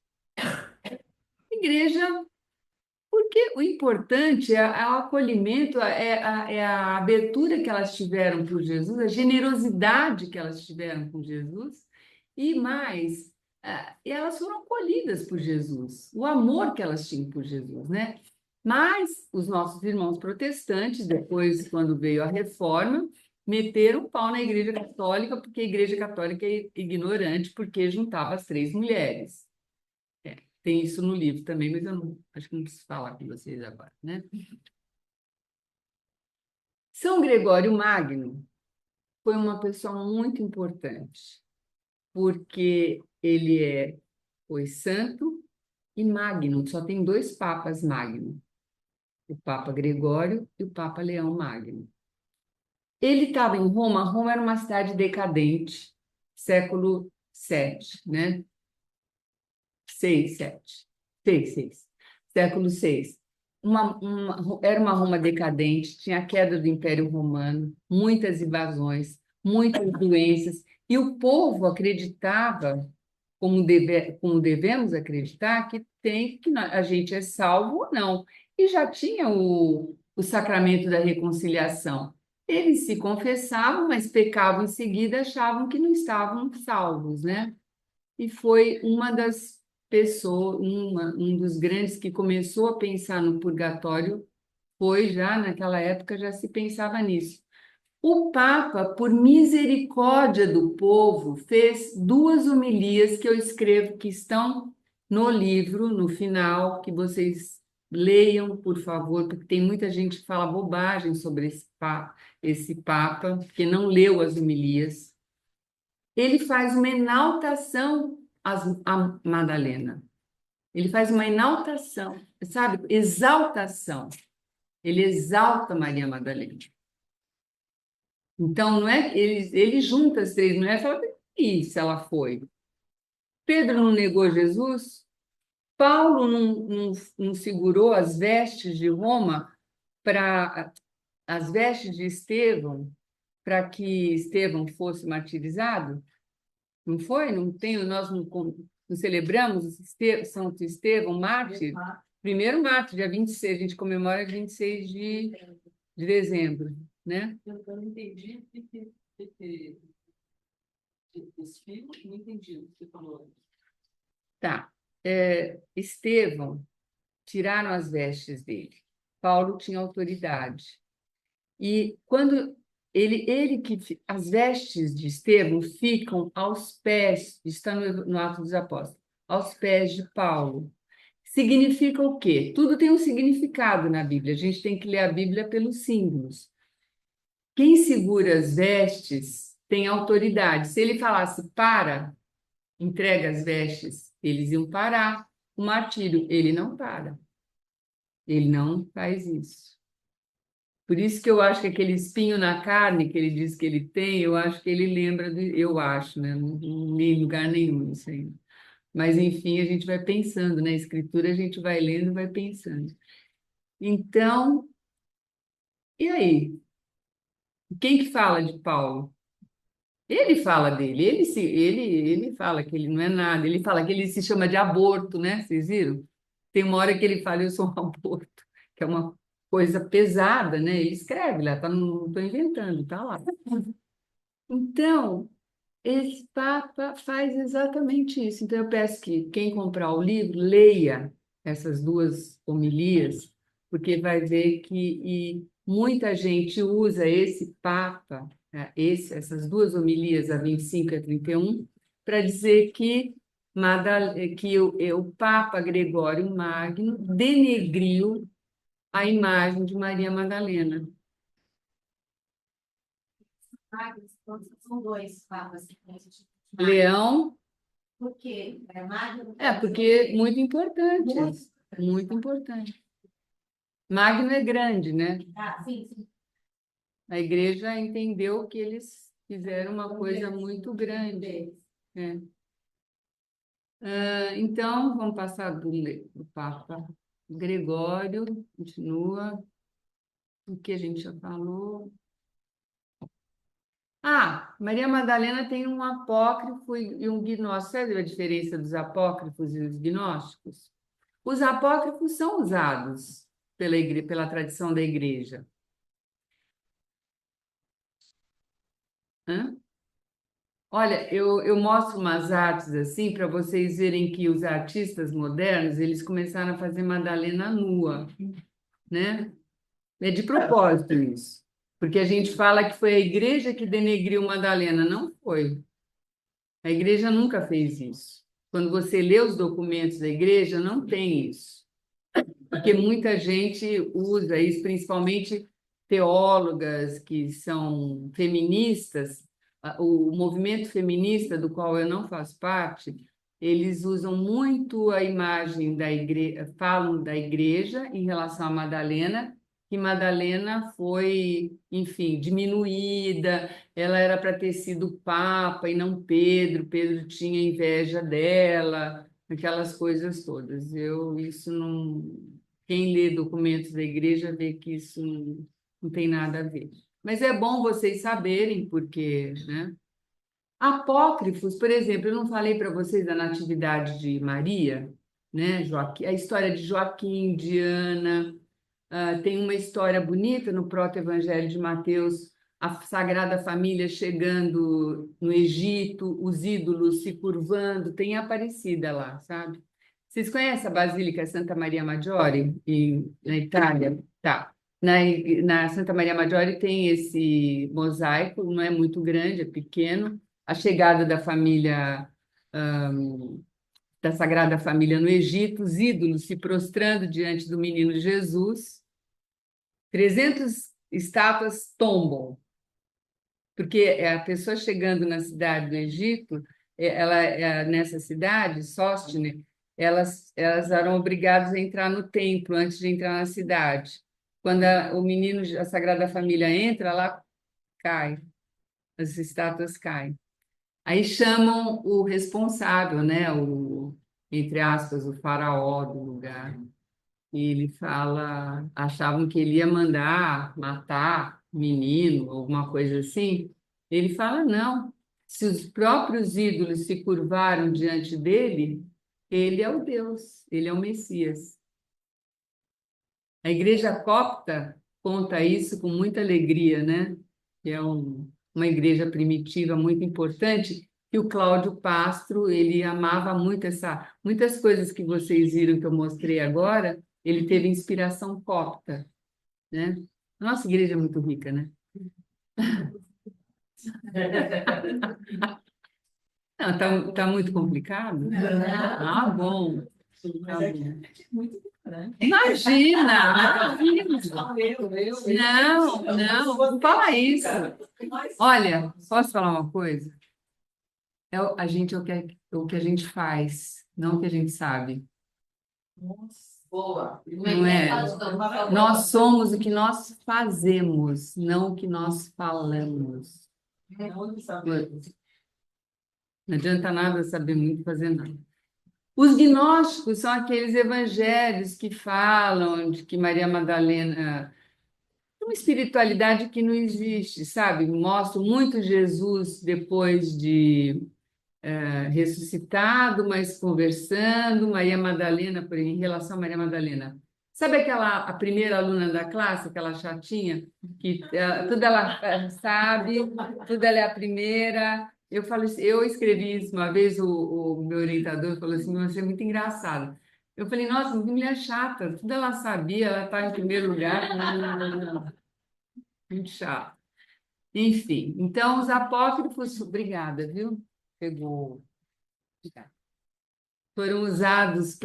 Igreja. Porque o importante é o acolhimento, é a abertura que elas tiveram por Jesus, a generosidade que elas tiveram com Jesus, e mais, elas foram acolhidas por Jesus, o amor que elas tinham por Jesus, né? Mas os nossos irmãos protestantes, depois, quando veio a Reforma, meteram o pau na Igreja Católica, porque a Igreja Católica é ignorante, porque juntava as três mulheres. Tem isso no livro também, mas eu não, acho que não preciso falar com vocês agora, né? São Gregório Magno foi uma pessoa muito importante, porque foi santo e magno, só tem dois papas magno, o Papa Gregório e o Papa Leão Magno. Ele estava em Roma. Roma era uma cidade decadente, século VII, né? 6, 7. 6, 6. Século VI. Era uma Roma decadente, tinha a queda do Império Romano, muitas invasões, muitas doenças, e o povo acreditava, como devemos acreditar, que a gente é salvo ou não. E já tinha o sacramento da reconciliação. Eles se confessavam, mas pecavam em seguida, achavam que não estavam salvos, né? E foi uma das pessoas, um dos grandes que começou a pensar no purgatório, foi já naquela época já se pensava nisso. O Papa, por misericórdia do povo, fez duas homilias que eu escrevo, que estão no livro, no final, que vocês leiam, por favor, porque tem muita gente que fala bobagem sobre esse Papa, que não leu as homilias. Ele faz uma enaltação a Madalena. Ele faz uma enaltação, sabe? Exaltação. Ele exalta Maria Madalena. Então, não é? Ele junta as três mulheres e fala, e se ela foi? Pedro não negou Jesus? Paulo não segurou as vestes de Roma para as vestes de Estevão para que Estevão fosse martirizado? Não foi? Não tem, nós não celebramos Santo Estevão, mártir? Primeiro mártir, dia 26, a gente comemora 26 de dezembro, né? Eu não entendi esse filme, não entendi o que você falou. Tá. Estevão, tiraram as vestes dele. Paulo tinha autoridade. E quando as vestes de Estevão ficam aos pés, está no Atos dos Apóstolos, aos pés de Paulo. Significa o quê? Tudo tem um significado na Bíblia. A gente tem que ler a Bíblia pelos símbolos. Quem segura as vestes tem autoridade. Se ele falasse para, entrega as vestes, eles iam parar. O martírio, ele não para. Ele não faz isso. Por isso que eu acho que aquele espinho na carne que ele diz que ele tem, eu acho que ele lembra, eu acho, né? Não li em lugar nenhum isso aí. Mas, enfim, a gente vai pensando, na escritura a gente vai lendo e vai pensando. Então, e aí? Quem que fala de Paulo? Ele fala dele, ele fala que ele não é nada, ele fala que ele se chama de aborto, né? Vocês viram? Tem uma hora que ele fala, eu sou um aborto, que é uma coisa pesada, né? Ele escreve lá, não estou inventando, tá lá. Então, esse Papa faz exatamente isso. Então, eu peço que quem comprar o livro, leia essas duas homilias, porque vai ver que muita gente usa esse Papa, essas duas homilias, a 25 e a 31, para dizer que o Papa Gregório Magno denegriu a imagem de Maria Madalena. São dois papas. Leão, Por quê? Magno? porque muito importante, muito importante. Magno é grande, né? Ah, sim, sim. A igreja entendeu que eles fizeram uma coisa muito grande. Então, vamos passar do Papa Gregório, continua. O que a gente já falou? Maria Madalena tem um apócrifo e um gnóstico. Sabe a diferença dos apócrifos e os gnósticos? Os apócrifos são usados pela tradição da igreja. Hã? Olha, eu mostro umas artes assim para vocês verem que os artistas modernos eles começaram a fazer Madalena nua, né? É de propósito isso, Porque a gente fala que foi a igreja que denegriu Madalena. Não foi. A igreja nunca fez isso. Quando você lê os documentos da igreja, não tem isso. Porque muita gente usa isso, principalmente teólogas que são feministas, o movimento feminista, do qual eu não faço parte, eles usam muito a imagem da igreja, falam da igreja em relação a Madalena, que Madalena foi, enfim, diminuída, ela era para ter sido Papa e não Pedro, Pedro tinha inveja dela, aquelas coisas todas. Isso não. Quem lê documentos da igreja vê que isso não tem nada a ver. Mas é bom vocês saberem, porque, né? Apócrifos, por exemplo, eu não falei para vocês da Natividade de Maria, né? A história de Joaquim, de Ana, tem uma história bonita no proto-evangelho de Mateus, a Sagrada Família chegando no Egito, os ídolos se curvando, tem Aparecida lá, sabe? Vocês conhecem a Basílica Santa Maria Maggiore, na Itália? Tá. Na Santa Maria Maggiore tem esse mosaico, não é muito grande, é pequeno, a chegada da família, da Sagrada Família no Egito, os ídolos se prostrando diante do menino Jesus, 300 estátuas tombam, porque a pessoa chegando na cidade do Egito, nessa cidade, Sóstine, elas eram obrigadas a entrar no templo antes de entrar na cidade. Quando o menino, a Sagrada Família entra, lá cai, as estátuas caem. Aí chamam o responsável, né? Entre aspas, o faraó do lugar. E ele fala, achavam que ele ia mandar matar o menino, alguma coisa assim. Ele fala, não, se os próprios ídolos se curvaram diante dele, ele é o Deus, ele é o Messias. A igreja copta conta isso com muita alegria, né? Que é uma igreja primitiva muito importante, e o Cláudio Pastro, ele amava muito muitas coisas que vocês viram que eu mostrei agora, ele teve inspiração copta, né? Nossa igreja é muito rica, né? Não, tá muito complicado? Ah, bom. Mas é que é muito grande. Imagina! Não, não fala isso. Olha, posso falar uma coisa? A gente é o que a gente faz, não o que a gente sabe. Boa. Não é? Nós somos o que nós fazemos, não o que nós falamos. Não adianta nada saber muito fazer nada. Os gnósticos são aqueles evangelhos que falam de que Maria Madalena uma espiritualidade que não existe, sabe? Mostram muito Jesus depois de ressuscitado, mas conversando, Maria Madalena, em relação a Maria Madalena. Sabe a primeira aluna da classe, aquela chatinha, que tudo ela sabe, tudo ela é a primeira. Eu falo, eu escrevi isso uma vez, o meu orientador falou assim, você é muito engraçado. Eu falei, nossa, que mulher chata, tudo ela sabia, ela está em primeiro lugar. Não. Muito chato. Enfim, então os apócrifos, obrigada, viu? Pegou. Foram usados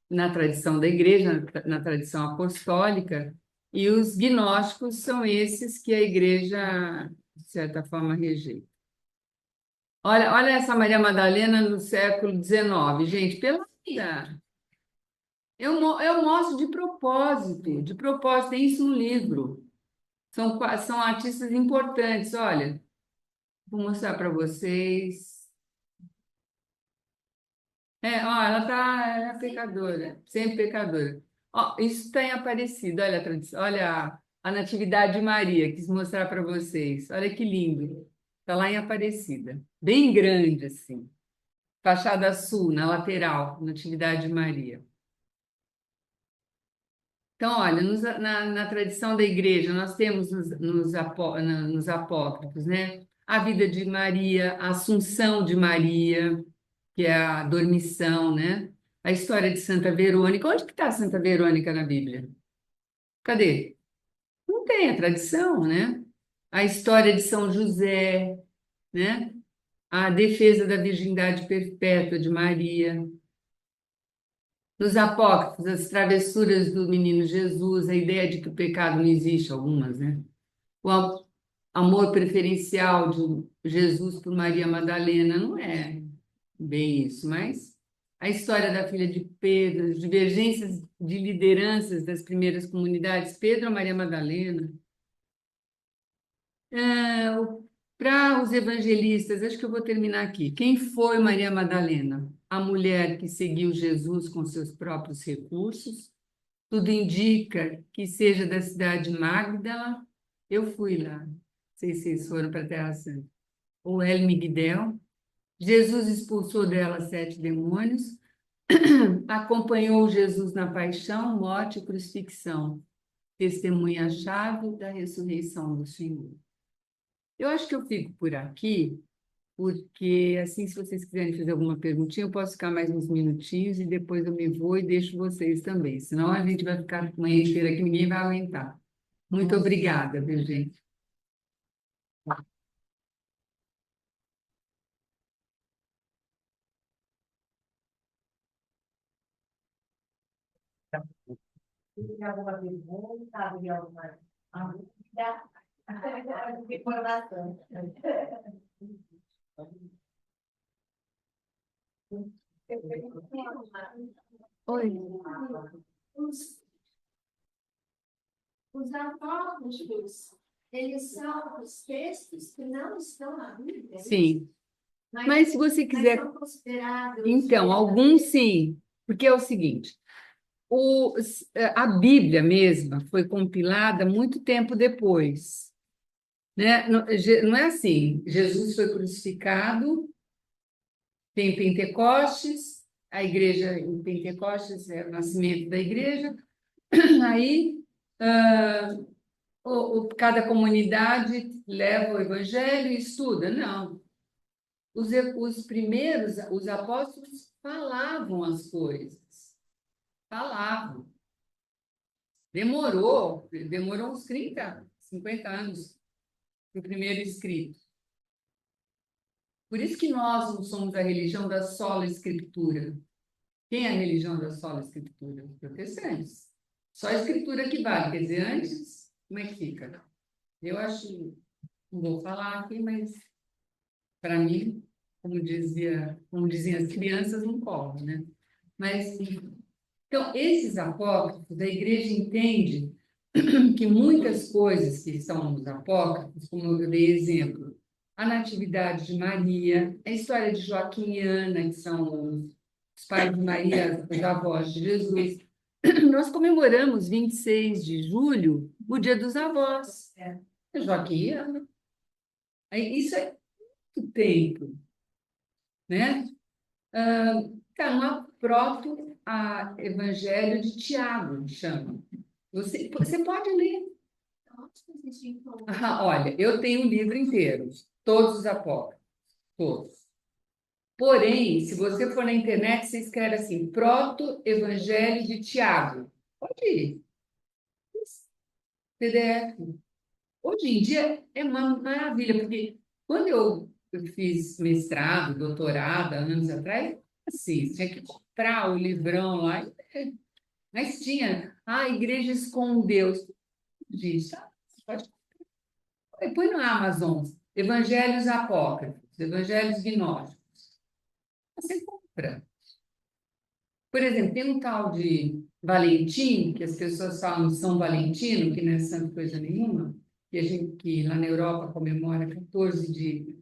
na tradição da igreja, na tradição apostólica, e os gnósticos são esses que a igreja, de certa forma, rejeita. Olha essa Maria Madalena no século XIX, gente, pela vida. Eu mostro de propósito, tem isso no livro. São artistas importantes, olha, vou mostrar para vocês. Ela é pecadora, sempre pecadora. Ó, isso está em Aparecida, olha a tradição, olha a Natividade de Maria, quis mostrar para vocês. Olha que lindo. Está lá em Aparecida, bem grande assim. Fachada sul, na lateral, Natividade de Maria. Então, olha, na tradição da igreja, nós temos nos apócrifos, né? A vida de Maria, a Assunção de Maria, que é a dormição, né? A história de Santa Verônica. Onde que está Santa Verônica na Bíblia? Cadê? Não tem a tradição, né? A história de São José, né? A defesa da virgindade perpétua de Maria. Nos apócrifos, as travessuras do menino Jesus, a ideia de que o pecado não existe, algumas, né? O amor preferencial de Jesus por Maria Madalena não é bem isso, mas a história da filha de Pedro, as divergências de lideranças das primeiras comunidades, Pedro ou Maria Madalena. Para os evangelistas, acho que eu vou terminar aqui. Quem foi Maria Madalena? A mulher que seguiu Jesus com seus próprios recursos. Tudo indica que seja da cidade de Magdala. Eu fui lá. Não sei se vocês foram para a Terra Santa. Ou El Migdel. Jesus expulsou dela 7 demônios. Acompanhou Jesus na paixão, morte e crucifixão. Testemunha-chave da ressurreição do Senhor. Eu acho que eu fico por aqui, porque assim, se vocês quiserem fazer alguma perguntinha, eu posso ficar mais uns minutinhos e depois eu me vou e deixo vocês também. Senão a gente vai ficar a manhã inteira que ninguém vai aguentar. Muito obrigada, viu, gente? Tem alguma pergunta? Tem alguma dúvida? Informação. Oi. Os apócrifos, eles são os textos que não estão na Bíblia. é isso? Sim. Mas se você quiser. São considerados. Então, alguns sim, porque é o seguinte, a Bíblia mesma foi compilada muito tempo depois, né? Não é assim, Jesus foi crucificado, tem Pentecostes, a igreja em Pentecostes é o nascimento da igreja, aí cada comunidade leva o evangelho e estuda, não. Os primeiros, os apóstolos falavam as coisas, falavam. Demorou uns 30, 50 anos para o primeiro escrito. Por isso que nós não somos a religião da sola escritura. Quem é a religião da sola escritura? Os protestantes. Só a escritura que vale. Quer dizer, antes, como é que fica? Eu acho, não vou falar aqui, mas para mim, como diziam as crianças, não corre, né? Mas, então, esses apócrifos, a igreja entende que muitas coisas que estão nos apócrifos, como eu dei exemplo, a Natividade de Maria, a história de Joaquim e Ana, que são os pais de Maria, os avós de Jesus. Nós comemoramos 26 de julho, o Dia dos Avós. Joaquim e Ana. Isso é muito tempo, né? Está no proto-evangelho de Tiago, chama. Você pode ler. Olha, eu tenho um livro inteiro, todos os apócrifos, todos. Porém, se você for na internet, você escreve assim, Proto-Evangelho de Tiago. Pode ir. PDF. Hoje em dia é uma maravilha, porque quando eu fiz mestrado, doutorado, anos atrás, assim, tinha que comprar o livrão lá, mas tinha, igrejas com Deus. Gente, pode. Põe no Amazon, Evangelhos Apócrifos, Evangelhos Gnósticos. Você compra. Por exemplo, tem um tal de Valentim, que as pessoas falam de São Valentino, que não é santo coisa nenhuma, que lá na Europa comemora 14 de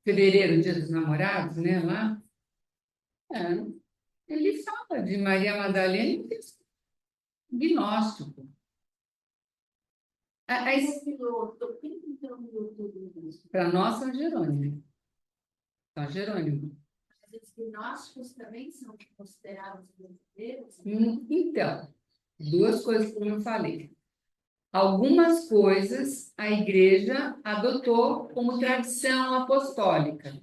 fevereiro, Dia dos Namorados, né, lá. Ele fala de Maria Madalena e gnóstico. Para nós, São Jerônimo. São Jerônimo. Os gnósticos também são considerados brasileiros? Então, duas coisas como eu falei. Algumas coisas a igreja adotou como tradição apostólica.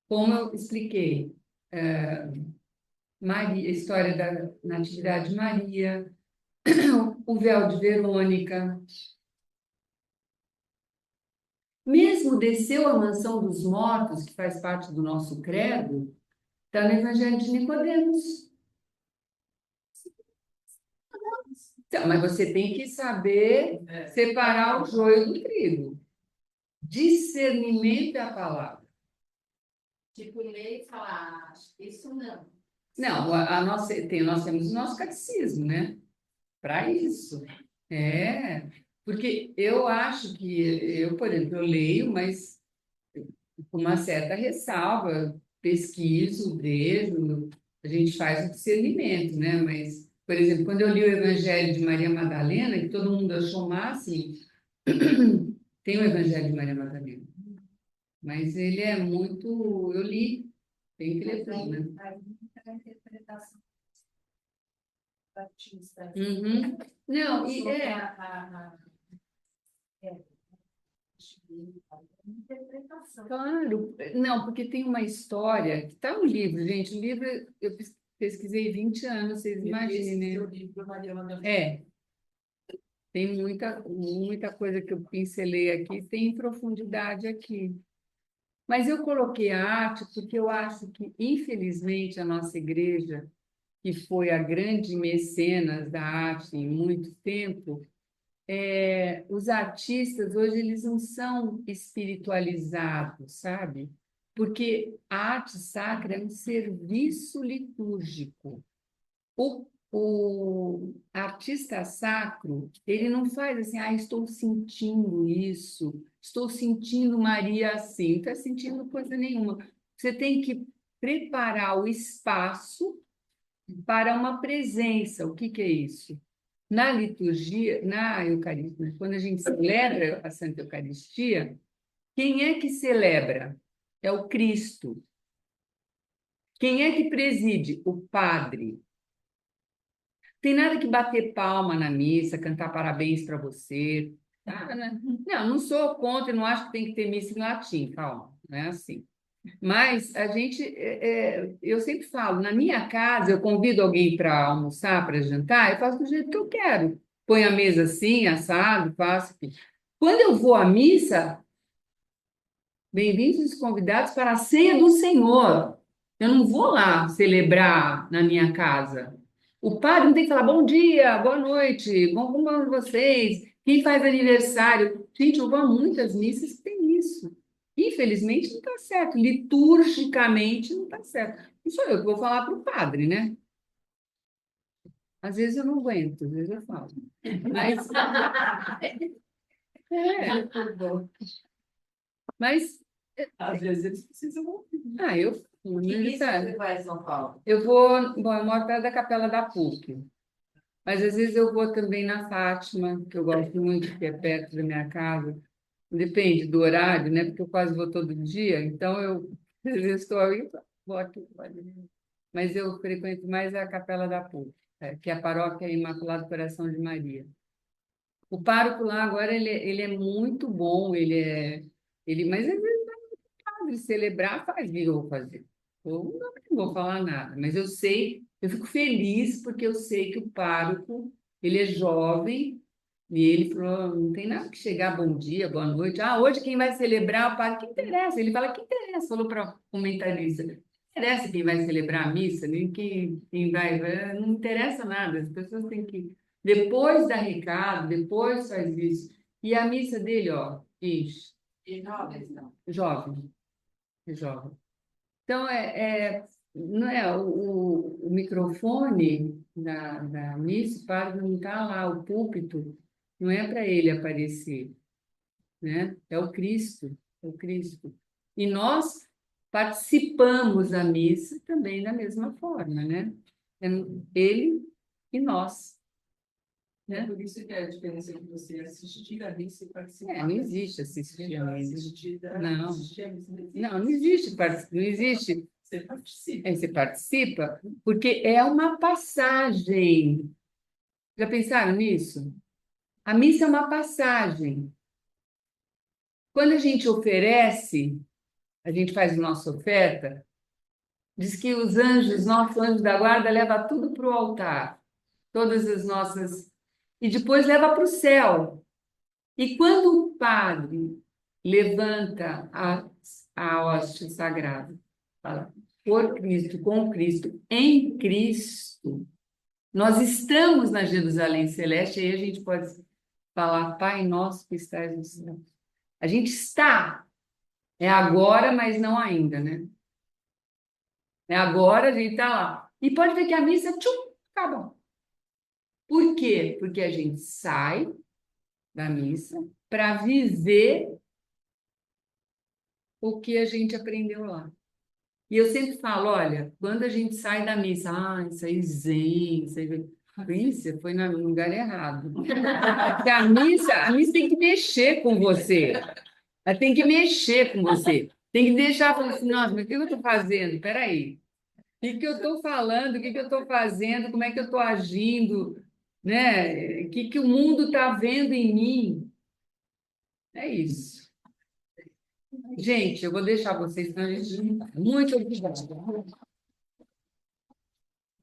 Como eu expliquei, Maria, a história da Natividade de Maria, o véu de Verônica. Mesmo desceu à mansão dos mortos, que faz parte do nosso credo, está no Evangelho de Nicodemos. Então, mas você tem que saber separar o joio do trigo. Discernimento é a palavra. Tipo, ler e falar, isso não. Não, nós temos o nosso catecismo, né? Para isso. Porque eu acho que por exemplo, eu leio, mas com uma certa ressalva, pesquiso, vejo, a gente faz o discernimento, né? Mas, por exemplo, quando eu li o Evangelho de Maria Madalena, que todo mundo achou máximo, tem o Evangelho de Maria Madalena, mas ele é muito. Eu li, tem que ler tudo, né? A interpretação batista. Uhum. Não, Interpretação. claro, não, porque tem uma história, que está no livro, gente, o livro eu pesquisei 20 anos, vocês imaginem. O livro Maria Madalena. Tem muita coisa que eu pincelei aqui, tem profundidade aqui. Mas eu coloquei a arte porque eu acho que, infelizmente, a nossa igreja, que foi a grande mecenas da arte em muito tempo, os artistas hoje eles não são espiritualizados, sabe? Porque a arte sacra é um serviço litúrgico. O artista sacro, ele não faz assim, estou sentindo isso, estou sentindo Maria assim, não está sentindo coisa nenhuma. Você tem que preparar o espaço para uma presença. O que é isso? Na liturgia, na Eucaristia, quando a gente celebra a Santa Eucaristia, quem é que celebra? É o Cristo. Quem é que preside? O Padre. Tem nada que bater palma na missa, cantar parabéns para você. Tá, né? Não sou contra, não acho que tem que ter missa em latim, calma, não é assim. Mas a gente, eu sempre falo, na minha casa, eu convido alguém para almoçar, para jantar, eu faço do jeito que eu quero. Põe a mesa assim, assado, faço aqui. Quando eu vou à missa, bem-vindos os convidados para a ceia do Senhor. Eu não vou lá celebrar na minha casa. O padre não tem que falar bom dia, boa noite, como vão vocês? Quem faz aniversário? Gente, eu vou a muitas missas que tem isso. Infelizmente não está certo, liturgicamente não está certo. Não sou eu que vou falar para o padre, né? Às vezes eu não aguento, às vezes eu falo. Mas, mas Às vezes eles precisam ouvir. eu Que sabe? você vai em São Paulo? Eu vou, bom, eu moro perto da Capela da PUC, mas às vezes eu vou também na Fátima, que eu gosto muito, que é perto da minha casa. Depende do horário, né? Porque eu quase vou todo dia, então eu às vezes estou aí, vou aqui, vou ali. Mas eu frequento mais a Capela da PUC, que é a paróquia Imaculado Coração de Maria. O pároco lá agora ele é muito bom, mas às vezes padre celebrar faz, eu vou fazer. Eu não vou falar nada, mas eu sei, eu fico feliz porque eu sei que o pároco, ele é jovem e ele falou, não tem nada que chegar, bom dia, boa noite. Hoje quem vai celebrar o padre, que interessa? Ele fala que interessa, falou para o comentarista. Não interessa quem vai celebrar a missa, nem quem não interessa nada, as pessoas têm que, depois dar recado, depois faz isso. E a missa dele, ó, ixi, E jovens, não. jovem. Jovem. Então, não é o microfone da missa, o padre não está lá, o púlpito, não é para ele aparecer, né? É o Cristo, é o Cristo. E nós participamos da missa também da mesma forma, né? É ele e nós, É né? por isso que é a diferença entre você assistir a missa e participar. Não existe assistir a missa. Não. Assistir a missa não existe. Não existe, não existe. Você participa. Aí você participa, porque é uma passagem. Já pensaram nisso? A missa é uma passagem. Quando a gente oferece, a gente faz a nossa oferta, diz que os anjos, nossos anjos da guarda, levam tudo para o altar. Todas as nossas e depois leva para o céu. E quando o padre levanta a hóstia sagrada, fala, por Cristo, com Cristo, em Cristo, nós estamos na Jerusalém Celeste, aí a gente pode falar, Pai nosso que estás no céu. A gente está, é agora, mas não ainda, né? É agora, a gente está lá. E pode ver que a missa, tchum, acabou. Por quê? Porque a gente sai da missa para viver o que a gente aprendeu lá. E eu sempre falo, olha, quando a gente sai da missa, isso aí zen, isso aí... Isso, foi no lugar errado. Porque a missa tem que mexer com você. Ela tem que mexer com você. Tem que deixar falar assim, nossa, mas o que eu estou fazendo? Espera aí. O que eu estou falando? O que eu estou fazendo? Como é que eu estou agindo? Né? O que o mundo está vendo em mim? É isso. Gente, eu vou deixar vocês, senão a gente... Muito obrigada.